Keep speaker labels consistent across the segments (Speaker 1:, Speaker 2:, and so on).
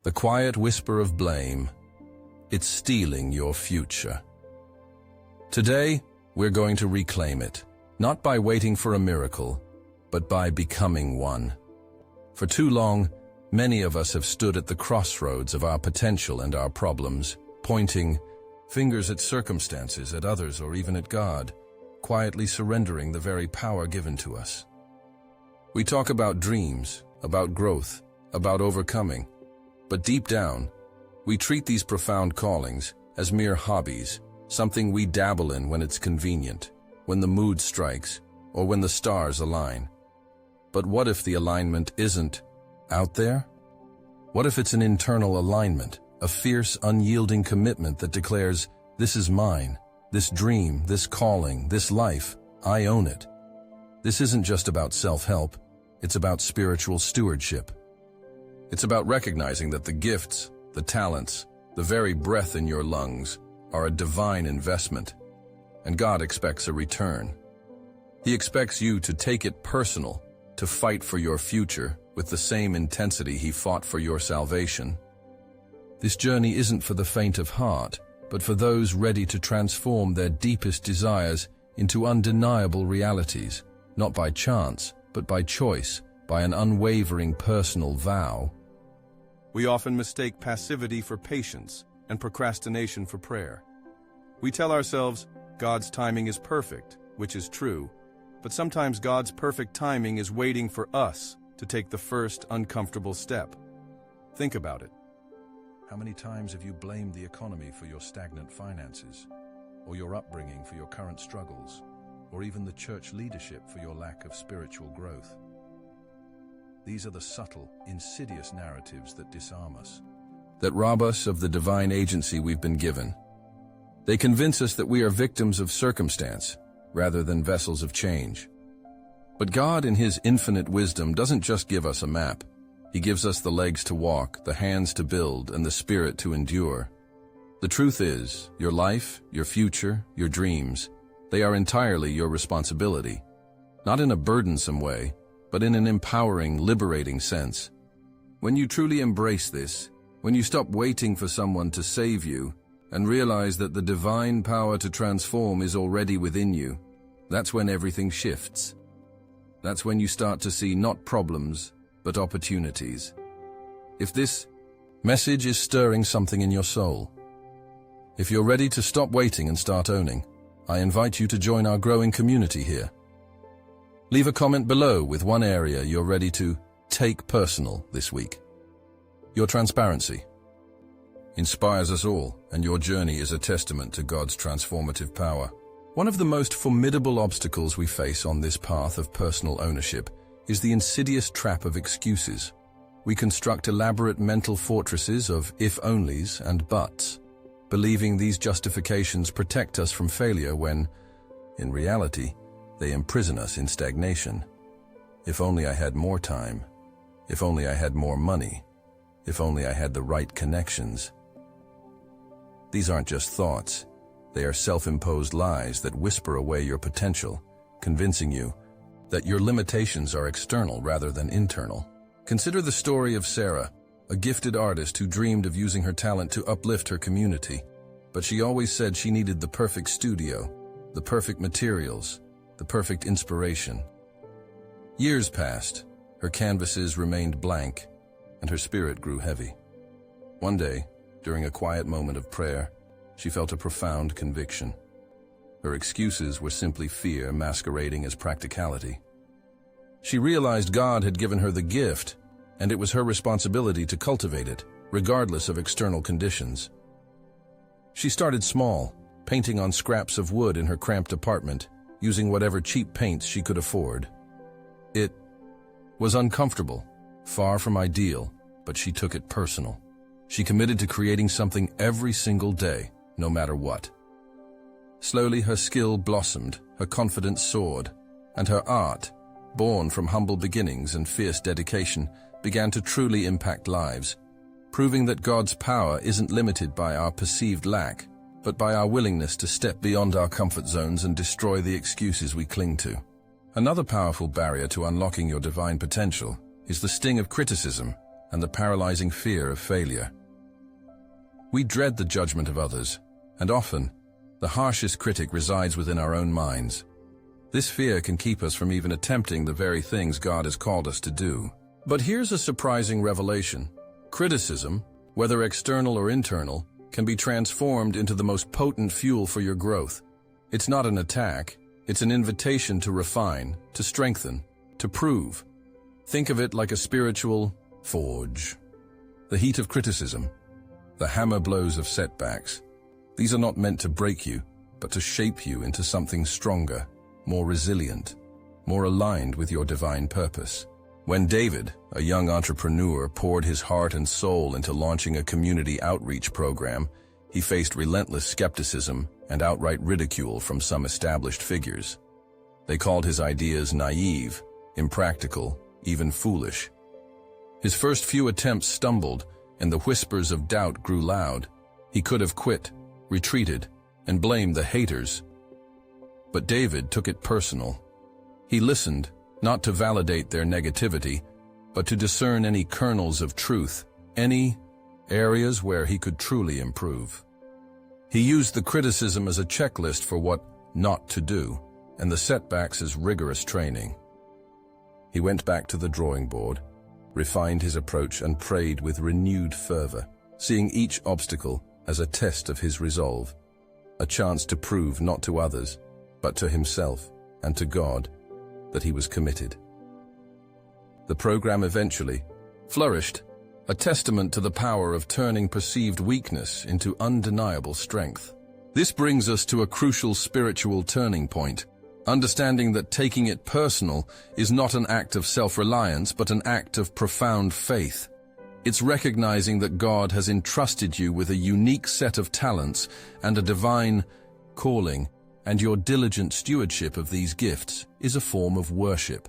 Speaker 1: The quiet whisper of blame. It's stealing your future. Today, we're going to reclaim it, not by waiting for a miracle, but by becoming one. For too long, many of us have stood at the crossroads of our potential and our problems, pointing fingers at circumstances, at others, or even at God, quietly surrendering the very power given to us. We talk about dreams, about growth, about overcoming, but deep down, we treat these profound callings as mere hobbies, something we dabble in when it's convenient, when the mood strikes, or when the stars align. But what if the alignment isn't out there? What if it's an internal alignment, a fierce, unyielding commitment that declares, this is mine, this dream, this calling, this life, I own it. This isn't just about self-help, it's about spiritual stewardship. It's about recognizing that the gifts, the talents, the very breath in your lungs are a divine investment, and God expects a return. He expects you to take it personal, to fight for your future with the same intensity He fought for your salvation. This journey isn't for the faint of heart, but for those ready to transform their deepest desires into undeniable realities, not by chance, but by choice, by an unwavering personal vow.
Speaker 2: We often mistake passivity for patience and procrastination for prayer. We tell ourselves, God's timing is perfect, which is true, but sometimes God's perfect timing is waiting for us to take the first uncomfortable step. Think about it. How many times have you blamed the economy for your stagnant finances, or your upbringing for your current struggles, or even the church leadership for your lack of spiritual growth? These are the subtle, insidious narratives that disarm us, that rob us of the divine agency we've been given. They convince us that we are victims of circumstance, rather than vessels of change. But God, in His infinite wisdom, doesn't just give us a map. He gives us the legs to walk, the hands to build, and the spirit to endure. The truth is, your life, your future, your dreams, they are entirely your responsibility. Not in a burdensome way, but in an empowering, liberating sense. When you truly embrace this, when you stop waiting for someone to save you, and realize that the divine power to transform is already within you, that's when everything shifts. That's when you start to see not problems, but opportunities. If this message is stirring something in your soul, if you're ready to stop waiting and start owning, I invite you to join our growing community here. Leave a comment below with one area you're ready to take personal this week. Your transparency inspires us all, and your journey is a testament to God's transformative power. One of the most formidable obstacles we face on this path of personal ownership is the insidious trap of excuses. We construct elaborate mental fortresses of if-onlys and buts, believing these justifications protect us from failure when, in reality, they imprison us in stagnation. If only I had more time. If only I had more money. If only I had the right connections. These aren't just thoughts. They are self-imposed lies that whisper away your potential, convincing you that your limitations are external rather than internal. Consider the story of Sarah, a gifted artist who dreamed of using her talent to uplift her community. But she always said she needed the perfect studio, the perfect materials, the perfect inspiration. Years passed, her canvases remained blank, and her spirit grew heavy. One day, during a quiet moment of prayer, she felt a profound conviction. Her excuses were simply fear masquerading as practicality. She realized God had given her the gift, and it was her responsibility to cultivate it, regardless of external conditions. She started small, painting on scraps of wood in her cramped apartment, using whatever cheap paints she could afford. It was uncomfortable, far from ideal, but she took it personal. She committed to creating something every single day, no matter what. Slowly her skill blossomed, her confidence soared, and her art, born from humble beginnings and fierce dedication, began to truly impact lives, proving that God's power isn't limited by our perceived lack, but by our willingness to step beyond our comfort zones and destroy the excuses we cling to. Another powerful barrier to unlocking your divine potential is the sting of criticism,
Speaker 1: and the paralyzing fear of failure. We dread the judgment of others, and often, the harshest critic resides within our own minds. This fear can keep us from even attempting the very things God has called us to do. But here's a surprising revelation. Criticism, whether external or internal, can be transformed into the most potent fuel for your growth. It's not an attack, it's an invitation to refine, to strengthen, to prove. Think of it like a spiritual forge. The heat of criticism, the hammer blows of setbacks. These are not meant to break you, but to shape you into something stronger, more resilient, more aligned with your divine purpose. When David, a young entrepreneur, poured his heart and soul into launching a community outreach program, he faced relentless skepticism and outright ridicule from some established figures. They called his ideas naive, impractical, even foolish. His first few attempts stumbled, and the whispers of doubt grew loud. He could have quit, retreated, and blamed the haters. But David took it personal. He listened, not to validate their negativity, but to discern any kernels of truth, any areas where he could truly improve. He used the criticism as a checklist for what not to do, and the setbacks as rigorous training. He went back to the drawing board, refined his approach, and prayed with renewed fervor, seeing each obstacle as a test of his resolve, a chance to prove not to others, but to himself and to God that he was committed. The program eventually flourished, a testament to the power of turning perceived weakness into undeniable strength. This brings us to a crucial spiritual turning point, understanding that taking it personal is not an act of self-reliance, but an act of profound faith. It's recognizing that God has entrusted you with a unique set of talents and a divine calling, and your diligent stewardship of these gifts is a form of worship.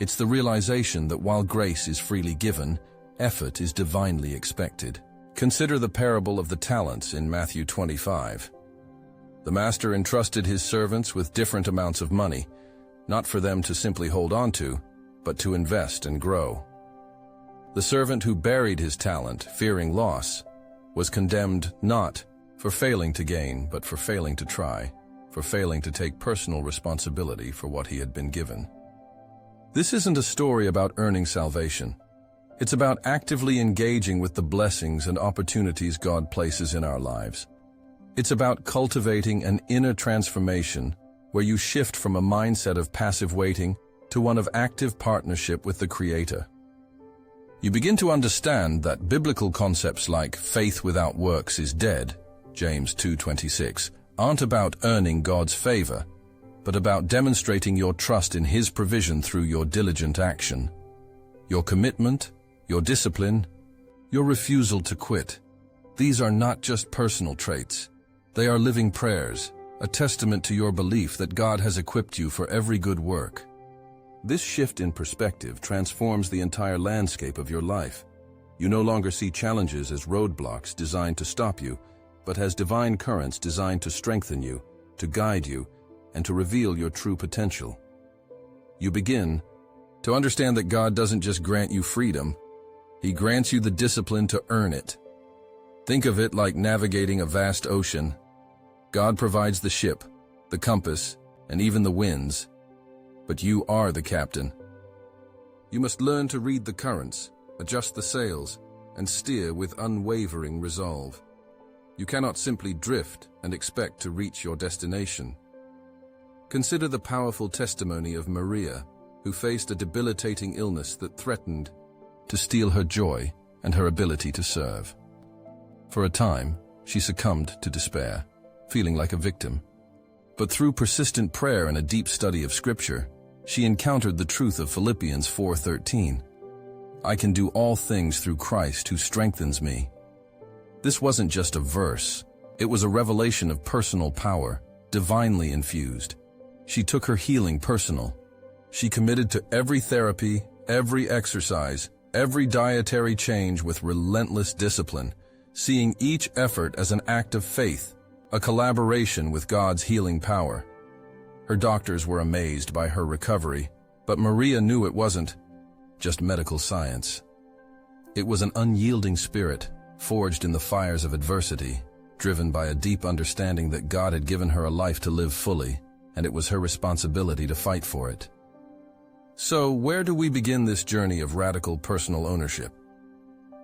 Speaker 1: It's the realization that while grace is freely given, effort is divinely expected. Consider the parable of the talents in Matthew 25. The master entrusted his servants with different amounts of money, not for them to simply hold on to, but to invest and grow. The servant who buried his talent, fearing loss, was condemned not for failing to gain, but for failing to try, for failing to take personal responsibility for what he had been given. This isn't a story about earning salvation. It's about actively engaging with the blessings and opportunities God places in our lives. It's about cultivating an inner transformation where you shift from a mindset of passive waiting to one of active partnership with the Creator. You begin to understand that biblical concepts like faith without works is dead, James 2:26, aren't about earning God's favor, but about demonstrating your trust in His provision through your diligent action, your commitment, your discipline, your refusal to quit. These are not just personal traits. They are living prayers, a testament to your belief that God has equipped you for every good work. This shift in perspective transforms the entire landscape of your life. You no longer see challenges as roadblocks designed to stop you, but as divine currents designed to strengthen you, to guide you, and to reveal your true potential. You begin to understand that God doesn't just grant you freedom, He grants you the discipline to earn it. Think of it like navigating a vast ocean. God provides the ship, the compass, and even the winds, but you are the captain. You must learn to read the currents, adjust the sails, and steer with unwavering resolve. You cannot simply drift and expect to reach your destination. Consider the powerful testimony of Maria, who faced a debilitating illness that threatened to steal her joy and her ability to serve. For a time, she succumbed to despair, feeling like a victim. But through persistent prayer and a deep study of Scripture, she encountered the truth of Philippians 4:13. I can do all things through Christ who strengthens me. This wasn't just a verse. It was a revelation of personal power, divinely infused. She took her healing personal. She committed to every therapy, every exercise, every dietary change with relentless discipline, seeing each effort as an act of faith, a collaboration with God's healing power. Her doctors were amazed by her recovery, but Maria knew it wasn't just medical science. It was an unyielding spirit, forged in the fires of adversity, driven by a deep understanding that God had given her a life to live fully, and it was her responsibility to fight for it. So, where do we begin this journey of radical personal ownership?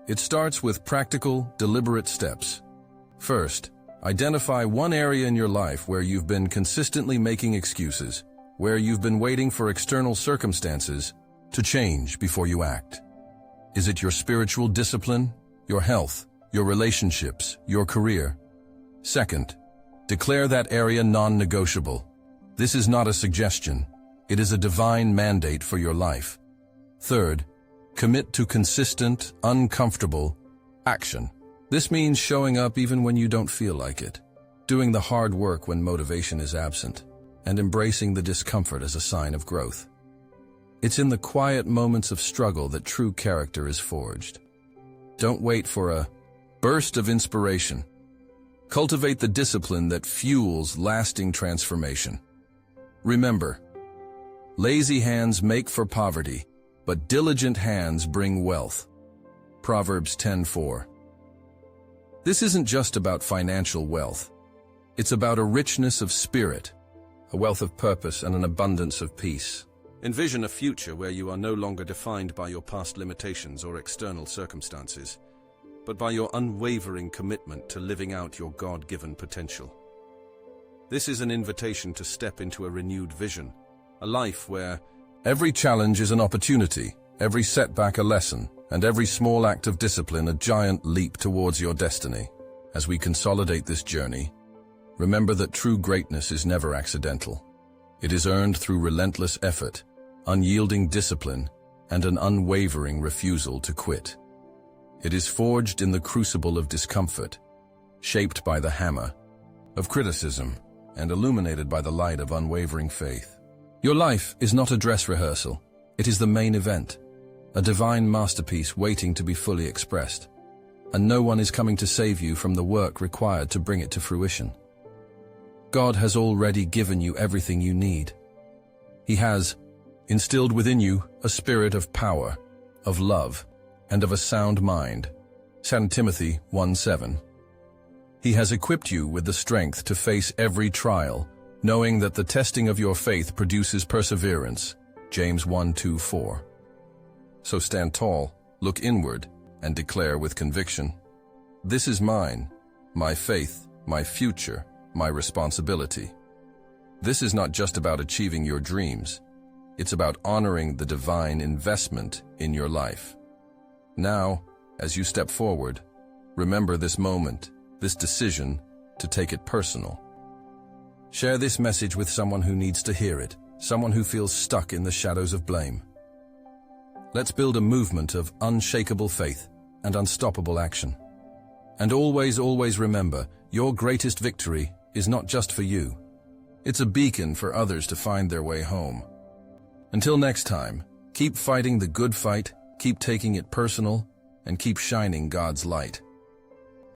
Speaker 1: It starts with practical, deliberate steps. First, identify one area in your life where you've been consistently making excuses, where you've been waiting for external circumstances to change before you act. Is it your spiritual discipline, your health, your relationships, your career? Second, declare that area non-negotiable. This is not a suggestion. It is a divine mandate for your life. Third, commit to consistent, uncomfortable action. This means showing up even when you don't feel like it, doing the hard work when motivation is absent, and embracing the discomfort as a sign of growth. It's in the quiet moments of struggle that true character is forged. Don't wait for a burst of inspiration. Cultivate the discipline that fuels lasting transformation. Remember, lazy hands make for poverty, but diligent hands bring wealth. Proverbs 10:4. This isn't just about financial wealth. It's about a richness of spirit, a wealth of purpose, and an abundance of peace. Envision a future where you are no longer defined by your past limitations or external circumstances, but by your unwavering commitment to living out your God-given potential. This is an invitation to step into a renewed vision, a life where every challenge is an opportunity, every setback a lesson, and every small act of discipline a giant leap towards your destiny. As we consolidate this journey, remember that true greatness is never accidental. It is earned through relentless effort, unyielding discipline, and an unwavering refusal to quit. It is forged in the crucible of discomfort, shaped by the hammer of criticism, and illuminated by the light of unwavering faith. Your life is not a dress rehearsal. It is the main event, a divine masterpiece waiting to be fully expressed. And no one is coming to save you from the work required to bring it to fruition. God has already given you everything you need. He has instilled within you a spirit of power, of love, and of a sound mind. 2 Timothy 1:7. He has equipped you with the strength to face every trial, knowing that the testing of your faith produces perseverance. James 1:2-4. So stand tall, look inward, and declare with conviction, "This is mine, my faith, my future, my responsibility." This is not just about achieving your dreams. It's about honoring the divine investment in your life. Now, as you step forward, remember this moment, this decision, to take it personal. Share this message with someone who needs to hear it, someone who feels stuck in the shadows of blame. Let's build a movement of unshakable faith and unstoppable action. And always, always remember, your greatest victory is not just for you. It's a beacon for others to find their way home. Until next time, keep fighting the good fight, keep taking it personal, and keep shining God's light.